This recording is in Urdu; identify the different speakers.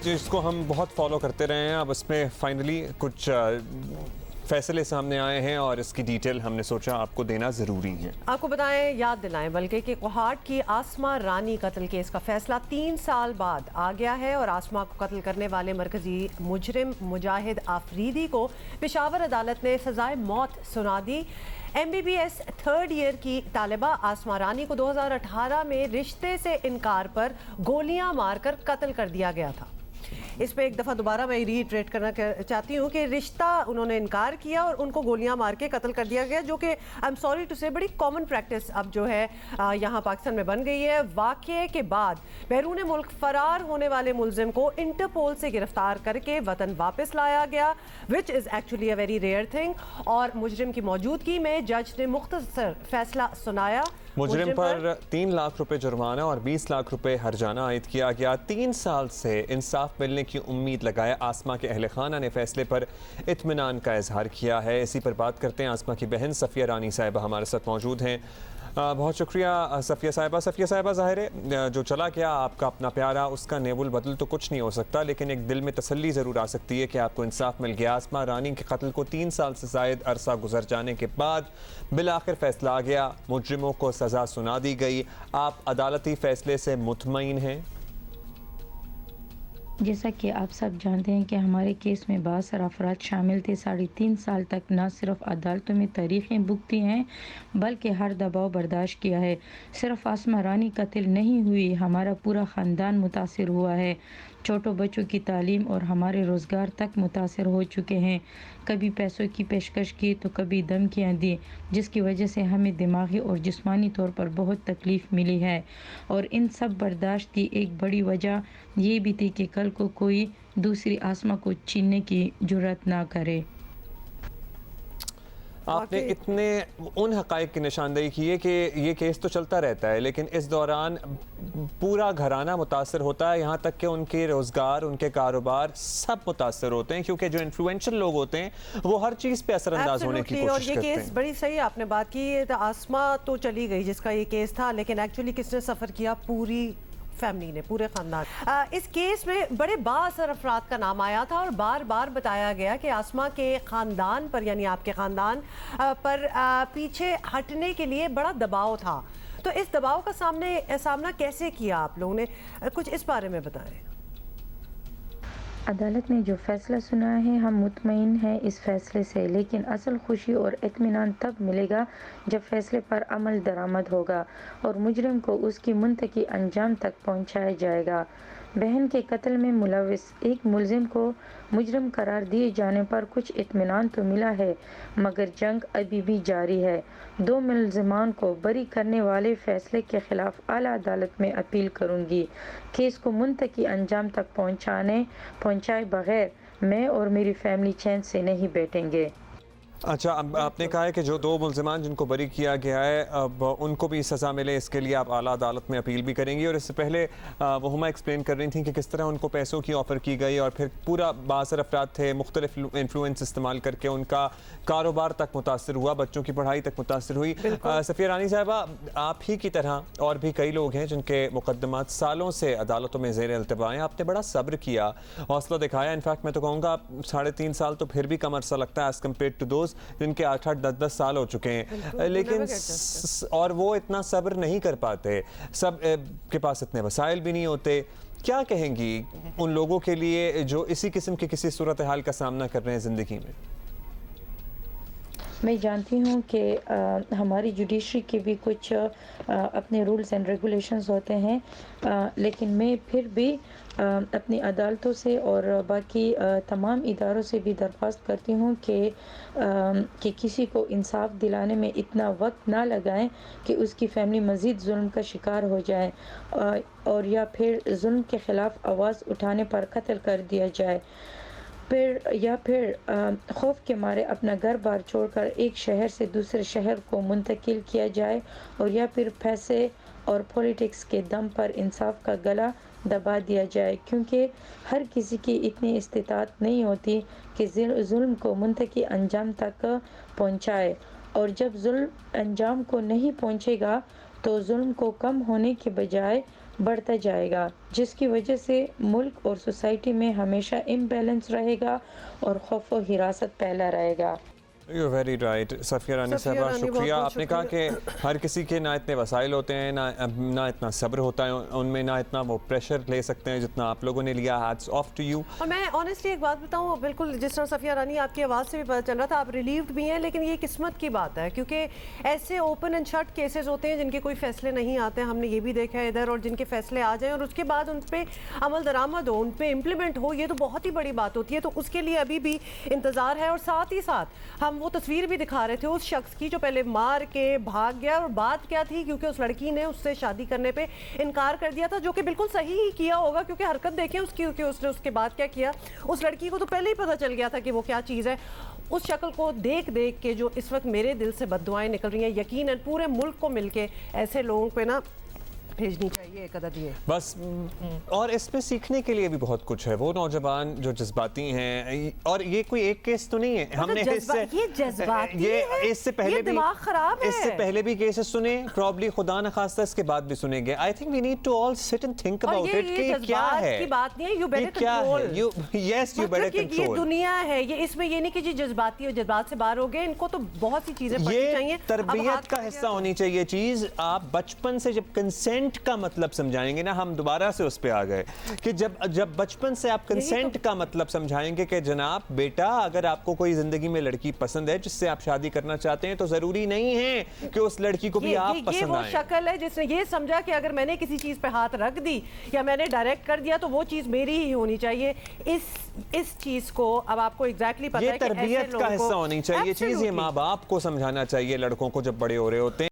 Speaker 1: جس کو ہم بہت فالو کرتے رہے ہیں، اب اس میں فائنلی کچھ فیصلے سامنے آئے ہیں اور اس کی ڈیٹیل ہم نے سوچا آپ کو دینا ضروری ہے۔
Speaker 2: آپ کو بتائیں، یاد دلائیں بلکہ کہ کوہاٹ کی آسما رانی قتل کیس کا فیصلہ 3 سال بعد آ گیا ہے اور آسما کو قتل کرنے والے مرکزی مجرم مجاہد آفریدی کو پشاور عدالت نے سزائے موت سنا دی۔ MBBS 3rd ایئر کی طالبہ آسما رانی کو 2018 میں رشتے سے انکار پر گولیاں مار کر قتل کر دیا گیا تھا۔ اس پہ ایک دفعہ دوبارہ میں ریٹریٹ کرنا چاہتی ہوں کہ رشتہ انہوں نے انکار کیا اور ان کو گولیاں مار کے قتل کر دیا گیا، جو کہ آئی ایم سوری ٹو سے بڑی کامن پریکٹس اب جو ہے یہاں پاکستان میں بن گئی ہے۔ واقعے کے بعد بیرون ملک فرار ہونے والے ملزم کو انٹرپول سے گرفتار کر کے وطن واپس لایا گیا، which is actually a very rare thing, اور مجرم کی موجودگی میں جج نے مختصر فیصلہ سنایا۔
Speaker 1: مجرم پر 3 لاکھ روپے جرمانہ اور 20 لاکھ روپے ہرجانہ عائد کیا گیا۔ 3 سال سے انصاف ملنے کی امید لگائے آسما کے اہل خانہ نے فیصلے پر اطمینان کا اظہار کیا ہے۔ اسی پر بات کرتے ہیں، آسما کی بہن صفیہ رانی صاحبہ ہمارے ساتھ موجود ہیں۔ بہت شکریہ صفیہ صاحبہ۔ صفیہ صاحبہ، ظاہر ہے جو چلا گیا آپ کا اپنا پیارا، اس کا نیب البدل تو کچھ نہیں ہو سکتا، لیکن ایک دل میں تسلی ضرور آ سکتی ہے کہ آپ کو انصاف مل گیا۔ آسما رانی کے قتل کو 3 سال سے زائد عرصہ گزر جانے کے بعد بالآخر فیصلہ آ گیا، مجرموں کو سزا سنا دی گئی۔ آپ عدالتی فیصلے سے مطمئن ہیں؟
Speaker 3: جیسا کہ آپ سب جانتے ہیں کہ ہمارے کیس میں بہت سارے افراد شامل تھے۔ 3.5 سال تک نہ صرف عدالتوں میں تاریخیں بھگتی ہیں بلکہ ہر دباؤ برداشت کیا ہے۔ صرف آسما رانی قتل نہیں ہوئی، ہمارا پورا خاندان متاثر ہوا ہے۔ چھوٹوں بچوں کی تعلیم اور ہمارے روزگار تک متاثر ہو چکے ہیں۔ کبھی پیسوں کی پیشکش کی تو کبھی دھمکیاں دی، جس کی وجہ سے ہمیں دماغی اور جسمانی طور پر بہت تکلیف ملی ہے، اور ان سب برداشت کی ایک بڑی وجہ یہ بھی تھی کہ کل کو کوئی دوسری آسما کو چھیننے کی جرات نہ کرے۔
Speaker 1: آپ نے اتنے ان حقائق کی نشاندہی کی ہے کہ یہ کیس تو چلتا رہتا ہے، لیکن اس دوران پورا گھرانہ متاثر ہوتا ہے، یہاں تک کہ ان کے روزگار، ان کے کاروبار سب متاثر ہوتے ہیں، کیونکہ جو انفلوئنشل لوگ ہوتے ہیں وہ ہر چیز پہ اثر انداز ہونے کی کوشش کرتے ہیں۔
Speaker 2: اور یہ کیس بڑی صحیح آپ نے بات کی، آسما تو چلی گئی جس کا یہ کیس تھا، لیکن ایکچولی کس نے سفر کیا؟ پوری فیملی نے، پورے خاندان۔ اس کیس میں بڑے بااثر افراد کا نام آیا تھا اور بار بار بتایا گیا کہ آسما کے خاندان پر، یعنی آپ کے خاندان پر پیچھے ہٹنے کے لیے بڑا دباؤ تھا۔ تو اس دباؤ کا سامنا کیسے کیا آپ لوگوں نے؟ کچھ اس بارے میں بتائیں۔
Speaker 3: عدالت نے جو فیصلہ سنایا ہے، ہم مطمئن ہیں اس فیصلے سے، لیکن اصل خوشی اور اطمینان تب ملے گا جب فیصلے پر عمل درآمد ہوگا اور مجرم کو اس کی منطقی انجام تک پہنچایا جائے گا۔ بہن کے قتل میں ملوث ایک ملزم کو مجرم قرار دیے جانے پر کچھ اطمینان تو ملا ہے، مگر جنگ ابھی بھی جاری ہے۔ 2 ملزمان کو بری کرنے والے فیصلے کے خلاف اعلیٰ عدالت میں اپیل کروں گی۔ کیس کو منطقی انجام تک پہنچائے بغیر میں اور میری فیملی چین سے نہیں بیٹھیں گے۔
Speaker 1: اچھا، اب آپ نے کہا ہے کہ جو 2 ملزمان جن کو بری کیا گیا ہے اب ان کو بھی سزا ملے، اس کے لیے آپ اعلیٰ عدالت میں اپیل بھی کریں گی، اور اس سے پہلے وہ ہمیں ایکسپلین کر رہی تھیں کہ کس طرح ان کو پیسوں کی آفر کی گئی اور پھر پورا بااثر افراد تھے، مختلف انفلوئنس استعمال کر کے ان کا کاروبار تک متاثر ہوا، بچوں کی پڑھائی تک متاثر ہوئی۔ صفیہ رانی صاحبہ، آپ ہی کی طرح اور بھی کئی لوگ ہیں جن کے مقدمات سالوں سے عدالتوں میں زیر التوا ہیں، آپ نے بڑا صبر کیا، حوصلہ دکھایا۔ انفیکٹ میں تو کہوں گا 3.5 سال تو پھر بھی کم عرصہ لگتا ہے ایز کمپیئرڈ ٹو دوز جن کے 8-8 10-10 سال ہو چکے ہیں، لیکن اور وہ اتنا صبر نہیں کر پاتے، سب کے پاس اتنے وسائل بھی نہیں ہوتے۔ کیا کہیں گی ان لوگوں کے لیے جو اسی قسم کی کسی صورتحال کا سامنا کر رہے ہیں زندگی میں؟
Speaker 3: میں جانتی ہوں کہ ہماری جوڈیشری کے بھی کچھ اپنے رولز اینڈ ریگولیشنز ہوتے ہیں، لیکن میں پھر بھی اپنی عدالتوں سے اور باقی تمام اداروں سے بھی درخواست کرتی ہوں کہ کسی کو انصاف دلانے میں اتنا وقت نہ لگائیں کہ اس کی فیملی مزید ظلم کا شکار ہو جائے اور یا پھر ظلم کے خلاف آواز اٹھانے پر قتل کر دیا جائے، پھر خوف کے مارے اپنا گھر بار چھوڑ کر ایک شہر سے دوسرے شہر کو منتقل کیا جائے، اور یا پھر پیسے اور پولیٹکس کے دم پر انصاف کا گلا دبا دیا جائے، کیونکہ ہر کسی کی اتنی استطاعت نہیں ہوتی کہ ظلم کو منطقی انجام تک پہنچائے، اور جب ظلم انجام کو نہیں پہنچے گا تو ظلم کو کم ہونے کے بجائے بڑھتا جائے گا، جس کی وجہ سے ملک اور سوسائٹی میں ہمیشہ امبیلنس رہے گا اور خوف و ہراست پھیلا رہے گا۔
Speaker 1: یو ویری رائٹ صفیہ رانی
Speaker 2: صفیہ
Speaker 1: صاحبہ،
Speaker 2: رانی،
Speaker 1: شکریہ۔
Speaker 2: بہت
Speaker 1: آپ نے کہا کہ ہر کسی کے نہ اتنے وسائل ہوتے ہیں، نہ اتنا صبر ہوتا ہے ان میں، نہ اتنا وہ پریشر لے سکتے ہیں جتنا آپ لوگوں نے لیا۔ Hats of two you.
Speaker 2: اور میں آنیسٹلی ایک بات بتاؤں، بالکل جس طرح صفیہ رانی آپ کی آواز سے بھی پتہ چل رہا تھا، آپ ریلیوڈ بھی ہیں، لیکن یہ قسمت کی بات ہے کیونکہ ایسے اوپن اینڈ شٹ کیسز ہوتے ہیں جن کے کوئی فیصلے نہیں آتے، ہم نے یہ بھی دیکھا ہے ادھر، اور جن کے فیصلے آ جائیں اور اس کے بعد ان پہ عمل درآمد ہو، ان پہ امپلیمنٹ ہو، یہ تو بہت ہی بڑی بات ہوتی ہے۔ تو اس کے لیے ابھی بھی انتظار ہے، اور ساتھ ہی ساتھ ہم وہ تصویر بھی دکھا رہے تھے اس شخص کی جو پہلے مار کے بھاگ گیا، اور بات کیا تھی، کیونکہ اس لڑکی نے اس سے شادی کرنے پہ انکار کر دیا تھا، جو کہ بالکل صحیح ہی کیا ہوگا، کیونکہ حرکت دیکھیں اس کی، اس نے اس کے بعد کیا کیا۔ اس لڑکی کو تو پہلے ہی پتہ چل گیا تھا کہ وہ کیا چیز ہے۔ اس شکل کو دیکھ دیکھ کے جو اس وقت میرے دل سے بد دعائیں نکل رہی ہیں، یقیناً پورے ملک کو مل کے ایسے لوگوں پہ نا بھیجنی چاہیے ایک عدد یہ
Speaker 1: بس، اور اس میں سیکھنے کے لیے بھی بہت کچھ ہے۔ وہ نوجوان جو جذباتی ہیں، اور یہ کوئی ایک کیس تو نہیں ہے، ہم نے
Speaker 2: یہ جذباتی ہے،
Speaker 1: اس سے پہلے
Speaker 2: یہ
Speaker 1: بھی
Speaker 2: دماغ خراب ہے،
Speaker 1: اس سے پہلے بھی کیسز سنے، پرابلی خدا نخواستہ اس کے بعد بھی سنیں گے۔ I think we need to all sit and think about it کہ کیا ہے،
Speaker 2: کی بات نہیں ہے، یو بیٹر
Speaker 1: کیا ہے،
Speaker 2: کنٹرول۔
Speaker 1: یس یو بیٹر
Speaker 2: یہ
Speaker 1: کنٹرول۔
Speaker 2: دنیا ہے، یہ اس میں یہ نہیں کہ جی جذباتی اور جذبات سے باہر ہو گئے، ان کو تو بہت سی چیزیں پڑھنی چاہیے۔
Speaker 1: یہ تربیت کا حصہ ہونی چاہیے چیز۔ آپ بچپن سے جب کنسینٹ کا مطلب سمجھائیں گے نا، ہم دوبارہ سے اس پہ آ گئے کہ جب بچپن سے آپ کنسینٹ کا مطلب سمجھائیں گے کہ جناب بیٹا، اگر آپ کو کوئی زندگی میں لڑکی پسند ہے جس سے آپ شادی کرنا چاہتے ہیں، تو ضروری نہیں ہے کہ اس لڑکی کو بھی آپ پسند آئیں۔
Speaker 2: یہ وہ شکل ہے جس نے یہ سمجھا کہ اگر میں نے کسی چیز پہ ہاتھ رکھ دی یا میں نے ڈائریکٹ کر دیا تو وہ چیز میری ہی ہونی چاہیے۔ اس چیز کو اب آپ کو ایگزیکٹلی پتہ ہے
Speaker 1: یہ
Speaker 2: کہ ایسے
Speaker 1: تربیت کا حصہ ہونی چاہیے چیز، یہ ماں باپ کو سمجھانا چاہیے لڑکوں کو جب بڑے ہو رہے ہوتے ہیں۔